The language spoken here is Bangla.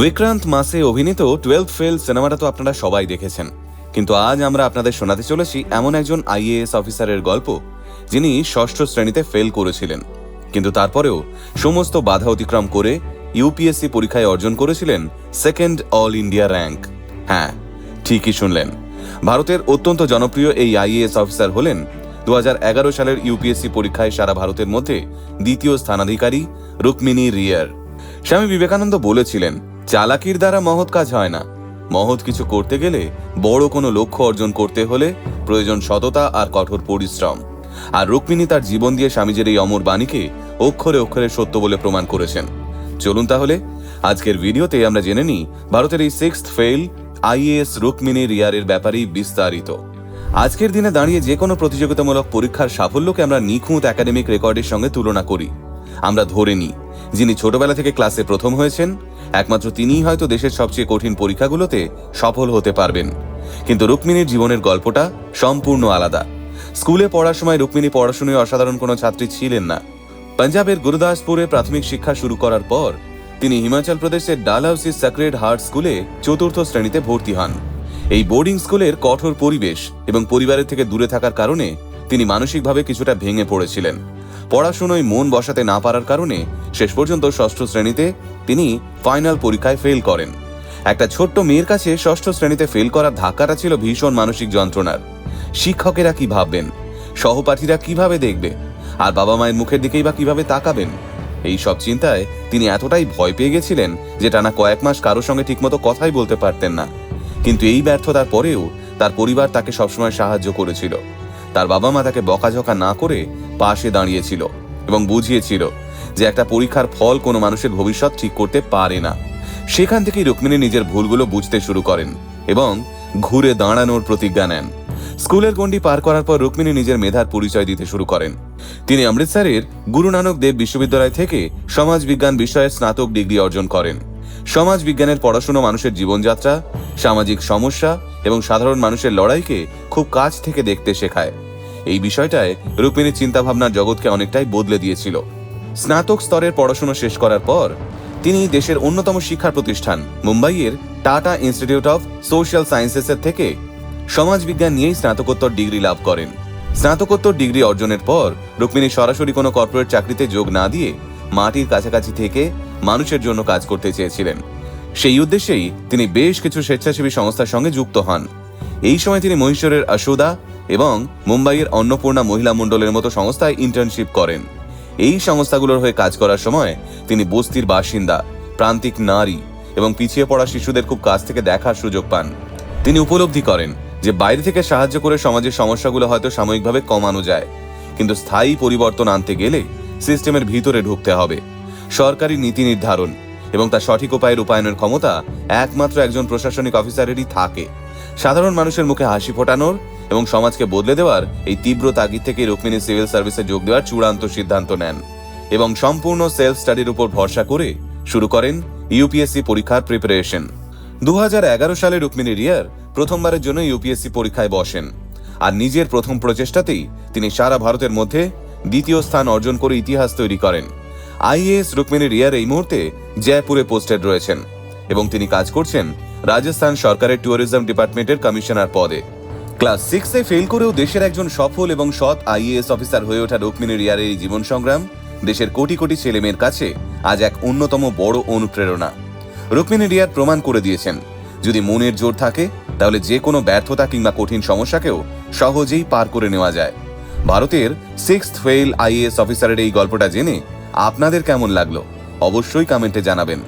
বিক্রান্ত মাসে অভিনীত 12th ফেল সিনেমাটা তো আপনারা সবাই দেখেছেন, কিন্তু আজ আমরা আপনাদের শোনাতে চলেছি এমন একজন আইএএস অফিসারের গল্প যিনি ষষ্ঠ শ্রেণীতে ফেল করেছিলেন, কিন্তু তারপরেও সমস্ত বাধা অতিক্রম করে ইউপিএসসি পরীক্ষায় অর্জন করেছিলেন সেকেন্ড অল ইন্ডিয়া র্যাঙ্ক। হ্যাঁ, ঠিকই শুনলেন, ভারতের অত্যন্ত জনপ্রিয় এই আইএএস অফিসার হলেন 2011 সালের ইউপিএসসি পরীক্ষায় সারা ভারতের মধ্যে দ্বিতীয় স্থানাধিকারী রুক্মিণী রিয়ার। স্বামী বিবেকানন্দ বলেছিলেন, চালাকির দ্বারা মহৎ কাজ হয় না, মহৎ কিছু করতে গেলে বড় কোনো লক্ষ্য অর্জন করতে হলে প্রয়োজন সততা আর কঠোর পরিশ্রম। আর রুক্মিণী তার জীবন দিয়ে স্বামীজির এই অমর বাণীকে অক্ষরে অক্ষরে সত্য বলে প্রমাণ করেছেন। চলুন তাহলে আজকের ভিডিওতে আমরা জেনে নিই ভারতের এই 6th ফেল আইএএস রুক্মিণী রিয়ারের ব্যাপারেই বিস্তারিত। আজকের দিনে দাঁড়িয়ে যে কোনো প্রতিযোগিতামূলক পরীক্ষার সাফল্যকে আমরা নিখুঁত একাডেমিক রেকর্ডের সঙ্গে তুলনা করি। আমরা ধরে নিই যিনি ছোটবেলা থেকে ক্লাসে প্রথম হয়েছেন একমাত্র তিনিই হয়তো দেশের সবচেয়ে কঠিন পরীক্ষাগুলোতে সফল হতে পারবেন। কিন্তু রুক্মিণীর জীবনের গল্পটা সম্পূর্ণ আলাদা। স্কুলে পড়ার সময় রুক্মিণী পড়াশোনায় অসাধারণ কোনো ছাত্রী ছিলেন না। পাঞ্জাবের গুরুদাসপুরে প্রাথমিক শিক্ষা শুরু করার পর তিনি হিমাচল প্রদেশের ডালহাউসি সেক্রেড হার্ট স্কুলে 4th শ্রেণীতে ভর্তি হন। এই বোর্ডিং স্কুলের কঠোর পরিবেশ এবং পরিবারের থেকে দূরে থাকার কারণে তিনি মানসিকভাবে কিছুটা ভেঙে পড়েছিলেন। পড়াশোনায় মন বসাতে না পারার কারণে শেষ পর্যন্ত 6ষ্ঠ শ্রেণীতে তিনি ফাইনাল পরীক্ষায় ফেল করেন। একটা ছোট্ট মেয়ের কাছে 6ষ্ঠ শ্রেণীতে ফেল করার ধাক্কাটা ছিল ভীষণ মানসিক যন্ত্রণার। শিক্ষকেরা কি ভাববেন, সহপাঠীরা কিভাবে দেখবে, আর বাবা মায়ের মুখের দিকেই বা কিভাবে তাকাবেন, এই সব চিন্তায় তিনি এতটাই ভয় পেয়ে গেছিলেন যে টানা কয়েক মাস কারোর সঙ্গে ঠিকমতো কথাই বলতে পারতেন না। কিন্তু এই ব্যর্থতার পরেও তার পরিবার তাকে সবসময় সাহায্য করেছিল। তার বাবা মা তাকে বকাঝকা না করে পাশে দাঁড়িয়েছিল এবং বুঝিয়েছিল যে একটা পরীক্ষার ফল কোনো মানুষের ভবিষ্যৎ ঠিক করতে পারে না। সেখান থেকেই রুক্মিণী নিজের ভুলগুলো বুঝতে শুরু করেন এবং ঘুরে দাঁড়ানোর প্রতিজ্ঞা নেন। স্কুলের গণ্ডি পার করার পর রুক্মিণী নিজের মেধার পরিচয় দিতে শুরু করেন। তিনি অমৃতসরের গুরু নানক দেব বিশ্ববিদ্যালয় থেকে সমাজ বিজ্ঞান বিষয়ে স্নাতক ডিগ্রি অর্জন করেন। সমাজ বিজ্ঞানের পড়াশোনা মানুষের জীবনযাত্রা, সামাজিক সমস্যা এবং সাধারণ মানুষের লড়াইকে খুব কাছ থেকে দেখতে শেখায়। এই বিষয়টায় রুক্মিণীর চিন্তাভাবনার জগৎকে অনেকটাই বদলে দিয়েছিল। স্নাতক স্তরের পড়াশোনা শেষ করার পর তিনি দেশের অন্যতম শিক্ষা প্রতিষ্ঠান মুম্বাইয়ের টাটা ইনস্টিটিউট অফ সোশ্যাল সায়েন্সেসের থেকে সমাজ বিজ্ঞান নিয়েই স্নাতকোত্তর ডিগ্রি লাভ করেন। স্নাতকোত্তর ডিগ্রি অর্জনের পর রুক্মিণী সরাসরি কোনো কর্পোরেট চাকরিতে যোগ না দিয়ে মাটির কাছাকাছি থেকে মানুষের জন্য কাজ করতে চেয়েছিলেন। সেই উদ্দেশ্যেই তিনি বেশ কিছু স্বেচ্ছাসেবী সংস্থার সঙ্গে যুক্ত হন। এই সময় তিনি মহীশূরের আশুদা এবং মুম্বাইয়ের অন্নপূর্ণা মহিলা মণ্ডলের মতো সংস্থায় ইন্টার্নশিপ করেন। এই সংস্থাগুলোর হয়ে কাজ করার সময় তিনি বস্তির বাসিন্দা, প্রান্তিক নারী এবং পিছিয়ে পড়া শিশুদের খুব কাছ থেকে দেখার সুযোগ পান। তিনি উপলব্ধি করেন যে বাইরে থেকে সাহায্য করে সমাজের সমস্যাগুলো হয়তো সাময়িকভাবে কমানো যায়, কিন্তু স্থায়ী পরিবর্তন আনতে গেলে সিস্টেমের ভিতরে ঢুকতে হবে। সরকারি নীতি নির্ধারণ এবং তার সঠিক উপায়ে রূপায়ণের ক্ষমতা একমাত্র একজন প্রশাসনিক অফিসারেরই থাকে। সাধারণ মানুষের মুখে হাসি ফোটানোর এবং সমাজকে বদলে দেওয়ার এই তীব্র তাগিদ থেকে রুক্মিণী সিভিল সার্ভিসে যোগ দেওয়ার চূড়ান্ত সিদ্ধান্ত নেন এবং সম্পূর্ণ সেলফ স্টাডির উপর ভরসা করে শুরু করেন ইউপিএসসি পরীক্ষার প্রিপারেশন। 2011 সালে রুক্মিণী রিয়ার প্রথমবারের জন্য ইউপিএসসি পরীক্ষায় বসেন, আর নিজের প্রথম প্রচেষ্টাতেই তিনি সারা ভারতের মধ্যে দ্বিতীয় স্থান অর্জন করে ইতিহাস তৈরি করেন। আইএএস রুক্মিণী রিয়ার এই মুহূর্তে জয়পুরে পোস্টেড রয়েছেন এবং তিনি কাজ করছেন রাজস্থান সরকারের ট্যুরিজম ডিপার্টমেন্টের কমিশনার পদে। ক্লাস 6-এ ফেল করেও দেশের একজন সফল এবং সৎ আইএএস অফিসার হয়ে ওঠা রুক্মিণী রিয়ারের এই জীবন সংগ্রাম দেশের কোটি কোটি ছেলেমেয়ের কাছে আজ এক অন্যতম বড় অনুপ্রেরণা। রুক্মিণী রিয়ার প্রমাণ করে দিয়েছেন, যদি মনের জোর থাকে তাহলে যে কোনো ব্যর্থতা কিংবা কঠিন সমস্যাকেও সহজেই পার করে নেওয়া যায়। ভারতের 6th ফেল আইএএস অফিসারের এই গল্পটা জেনে আপনাদের কেমন লাগলো অবশ্যই কমেন্টে জানাবেন।